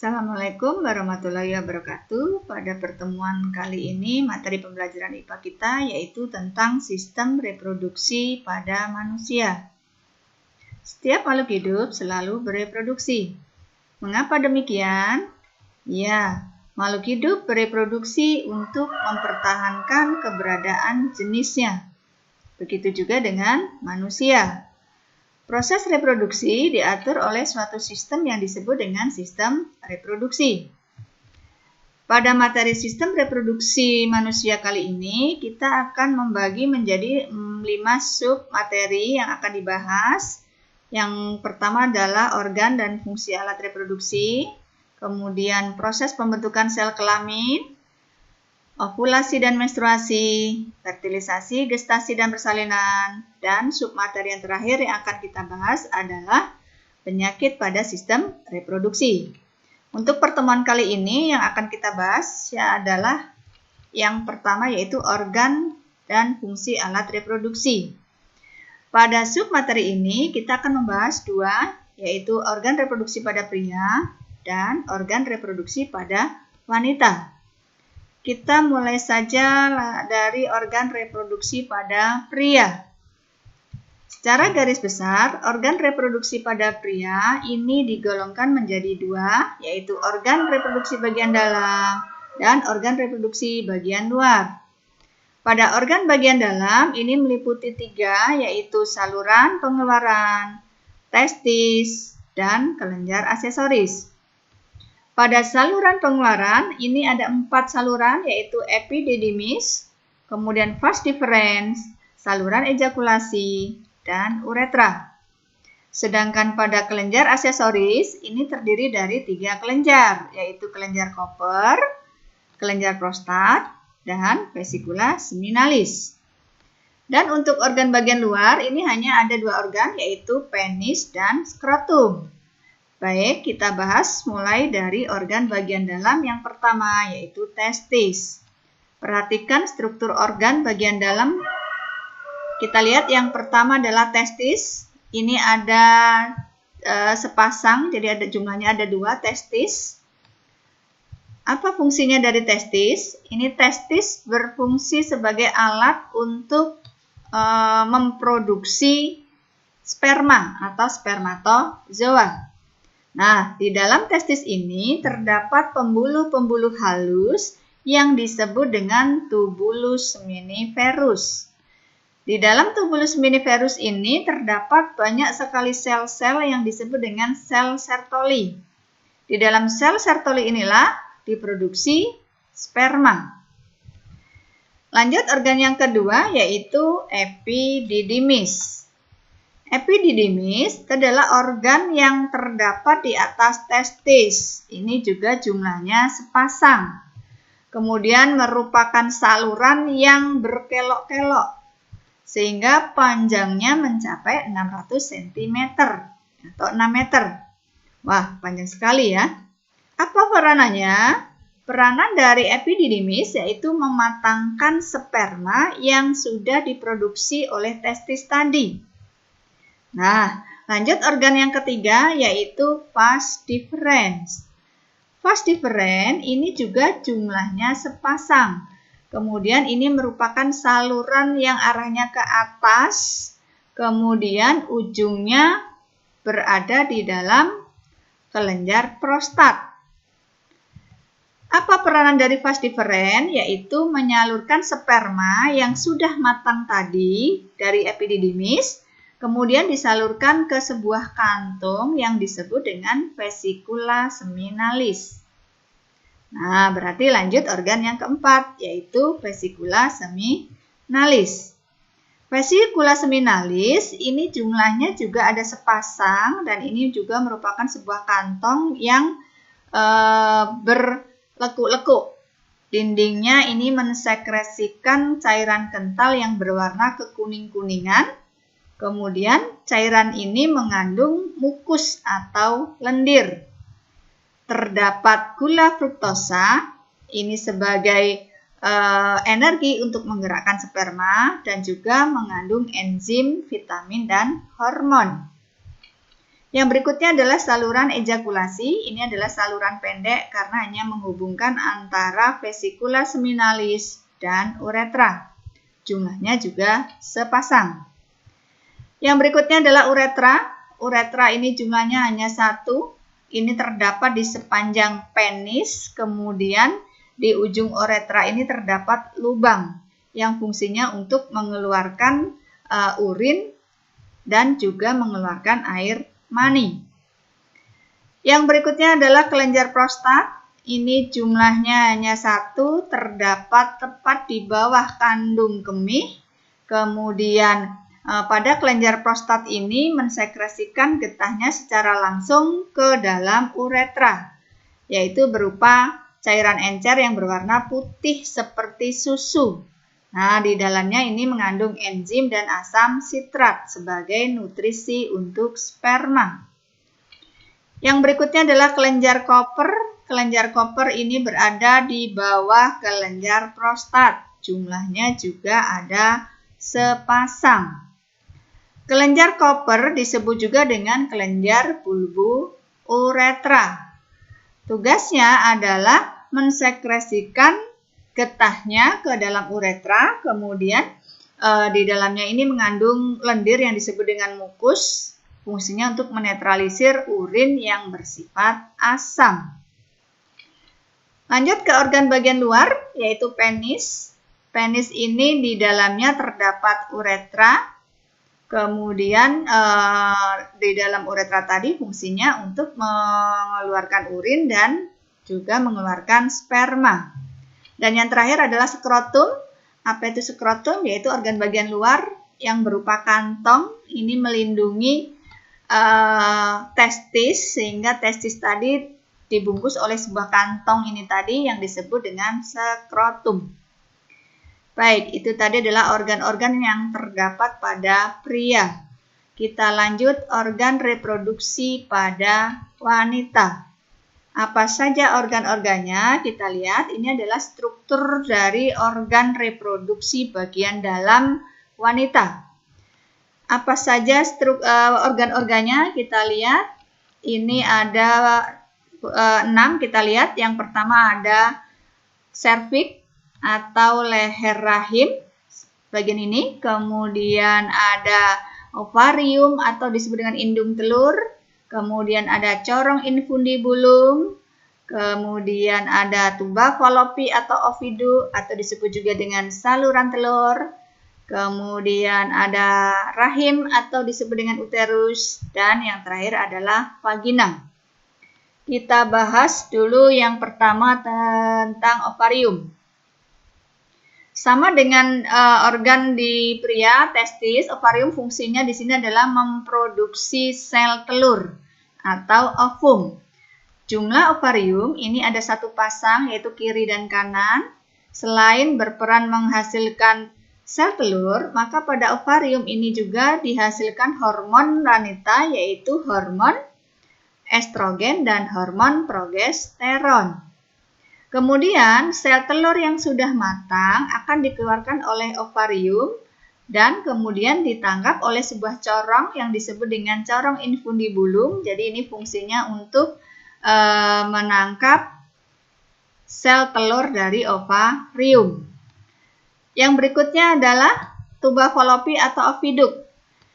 Assalamualaikum warahmatullahi wabarakatuh. Pada pertemuan kali ini materi pembelajaran IPA kita yaitu tentang sistem reproduksi pada manusia. Setiap makhluk hidup selalu bereproduksi. Mengapa demikian? Ya, makhluk hidup bereproduksi untuk mempertahankan keberadaan jenisnya. Begitu juga dengan manusia. Proses reproduksi diatur oleh suatu sistem yang disebut dengan sistem reproduksi. Pada materi sistem reproduksi manusia kali ini, kita akan membagi menjadi 5 sub materi yang akan dibahas. Yang pertama adalah organ dan fungsi alat reproduksi, kemudian proses pembentukan sel kelamin, ovulasi dan menstruasi, fertilisasi, gestasi dan persalinan, dan submateri yang terakhir yang akan kita bahas adalah penyakit pada sistem reproduksi. Untuk pertemuan kali ini yang akan kita bahas adalah yang pertama yaitu organ dan fungsi alat reproduksi. Pada submateri ini kita akan membahas dua, yaitu organ reproduksi pada pria dan organ reproduksi pada wanita. Kita mulai saja dari organ reproduksi pada pria. Secara garis besar, organ reproduksi pada pria ini digolongkan menjadi dua, yaitu organ reproduksi bagian dalam dan organ reproduksi bagian luar. Pada organ bagian dalam ini meliputi 3, yaitu saluran pengeluaran, testis, dan kelenjar aksesoris. Pada saluran pengeluaran, ini ada 4 saluran, yaitu epididymis, kemudian vas deferens, saluran ejakulasi, dan uretra. Sedangkan pada kelenjar aksesoris, ini terdiri dari 3 kelenjar, yaitu kelenjar Koper, kelenjar prostat, dan vesikula seminalis. Dan untuk organ bagian luar, ini hanya ada 2 organ, yaitu penis dan skrotum. Baik, kita bahas mulai dari organ bagian dalam yang pertama, yaitu testis. Perhatikan struktur organ bagian dalam. Kita lihat yang pertama adalah testis. Ini ada sepasang, jadi jumlahnya ada 2 testis. Apa fungsinya dari testis? Ini testis berfungsi sebagai alat untuk memproduksi sperma atau spermatozoa. Nah, di dalam testis ini terdapat pembuluh-pembuluh halus yang disebut dengan tubulus seminiferus. Di dalam tubulus seminiferus ini terdapat banyak sekali sel-sel yang disebut dengan sel Sertoli. Di dalam sel Sertoli inilah diproduksi sperma. Lanjut organ yang kedua yaitu epididymis. Epididymis adalah organ yang terdapat di atas testis. Ini juga jumlahnya sepasang. Kemudian merupakan saluran yang berkelok-kelok, sehingga panjangnya mencapai 600 cm atau 6 meter. Wah, panjang sekali ya. Apa peranannya? Peranan dari epididymis yaitu mematangkan sperma yang sudah diproduksi oleh testis tadi. Nah, lanjut organ yang ketiga yaitu vas deferens. Vas deferens ini juga jumlahnya sepasang. Kemudian ini merupakan saluran yang arahnya ke atas, kemudian ujungnya berada di dalam kelenjar prostat. Apa peranan dari vas deferens? Yaitu menyalurkan sperma yang sudah matang tadi dari epididymis, kemudian disalurkan ke sebuah kantung yang disebut dengan vesikula seminalis. Nah, berarti lanjut organ yang keempat, yaitu vesikula seminalis. Vesikula seminalis ini jumlahnya juga ada sepasang dan ini juga merupakan sebuah kantong yang berlekuk-lekuk. Dindingnya ini mensekresikan cairan kental yang berwarna kekuning-kuningan. Kemudian cairan ini mengandung mukus atau lendir. Terdapat gula fruktosa, ini sebagai energi untuk menggerakkan sperma dan juga mengandung enzim, vitamin, dan hormon. Yang berikutnya adalah saluran ejakulasi. Ini adalah saluran pendek karena hanya menghubungkan antara vesikula seminalis dan uretra. Jumlahnya juga sepasang. Yang berikutnya adalah uretra. Uretra ini jumlahnya hanya satu. Ini terdapat di sepanjang penis. Kemudian di ujung uretra ini terdapat lubang yang fungsinya untuk mengeluarkan urin dan juga mengeluarkan air mani. Yang berikutnya adalah kelenjar prostat. Ini jumlahnya hanya satu, terdapat tepat di bawah kandung kemih. Kemudian pada kelenjar prostat ini mensekresikan getahnya secara langsung ke dalam uretra, yaitu berupa cairan encer yang berwarna putih seperti susu. Nah, di dalamnya ini mengandung enzim dan asam sitrat sebagai nutrisi untuk sperma. Yang berikutnya adalah kelenjar Koper. Kelenjar Koper ini berada di bawah kelenjar prostat. Jumlahnya juga ada sepasang. Kelenjar Koper disebut juga dengan kelenjar bulbu uretra. Tugasnya adalah mensekresikan getahnya ke dalam uretra, kemudian di dalamnya ini mengandung lendir yang disebut dengan mukus, fungsinya untuk menetralisir urin yang bersifat asam. Lanjut ke organ bagian luar, yaitu penis. Penis ini di dalamnya terdapat uretra, kemudian di dalam uretra tadi fungsinya untuk mengeluarkan urin dan juga mengeluarkan sperma. Dan yang terakhir adalah skrotum. Apa itu skrotum? Yaitu organ bagian luar yang berupa kantong. Ini melindungi testis, sehingga testis tadi dibungkus oleh sebuah kantong ini tadi yang disebut dengan skrotum. Baik, itu tadi adalah organ-organ yang terdapat pada pria. Kita lanjut organ reproduksi pada wanita. Apa saja organ-organnya? Kita lihat, ini adalah struktur dari organ reproduksi bagian dalam wanita. Apa saja organ-organnya? Kita lihat, ini ada 6. Kita lihat, yang pertama ada serviks atau leher rahim, bagian ini. Kemudian ada ovarium atau disebut dengan indung telur. Kemudian ada corong infundibulum, kemudian ada tuba fallopi atau ovidu atau disebut juga dengan saluran telur, kemudian ada rahim atau disebut dengan uterus, dan yang terakhir adalah vagina. Kita bahas dulu yang pertama tentang ovarium. Sama dengan organ di pria, testis, ovarium fungsinya di sini adalah memproduksi sel telur atau ovum. Jumlah ovarium ini ada satu pasang, yaitu kiri dan kanan. Selain berperan menghasilkan sel telur, maka pada ovarium ini juga dihasilkan hormon wanita, yaitu hormon estrogen dan hormon progesteron. Kemudian sel telur yang sudah matang akan dikeluarkan oleh ovarium dan kemudian ditangkap oleh sebuah corong yang disebut dengan corong infundibulum. Jadi ini fungsinya untuk menangkap sel telur dari ovarium. Yang berikutnya adalah tuba fallopi atau oviduk.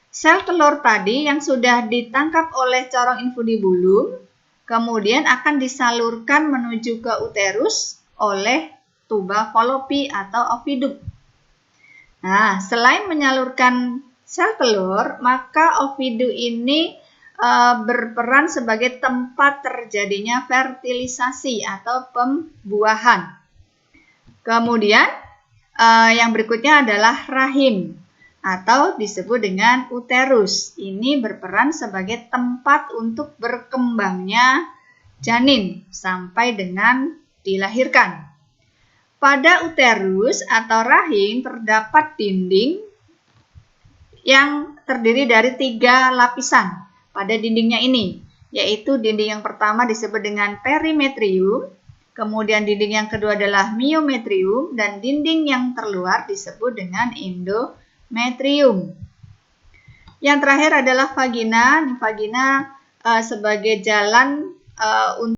Sel telur tadi yang sudah ditangkap oleh corong infundibulum kemudian akan disalurkan menuju ke uterus oleh tuba fallopi atau oviduk. Nah, selain menyalurkan sel telur, maka ovidu ini berperan sebagai tempat terjadinya fertilisasi atau pembuahan. Kemudian yang berikutnya adalah rahim atau disebut dengan uterus. Ini berperan sebagai tempat untuk berkembangnya janin sampai dengan dilahirkan. Pada uterus atau rahim terdapat dinding yang terdiri dari 3 lapisan pada dindingnya ini, yaitu dinding yang pertama disebut dengan perimetrium, kemudian dinding yang kedua adalah myometrium, dan dinding yang terluar disebut dengan endometrium. Yang terakhir adalah vagina. Vagina sebagai jalan untuk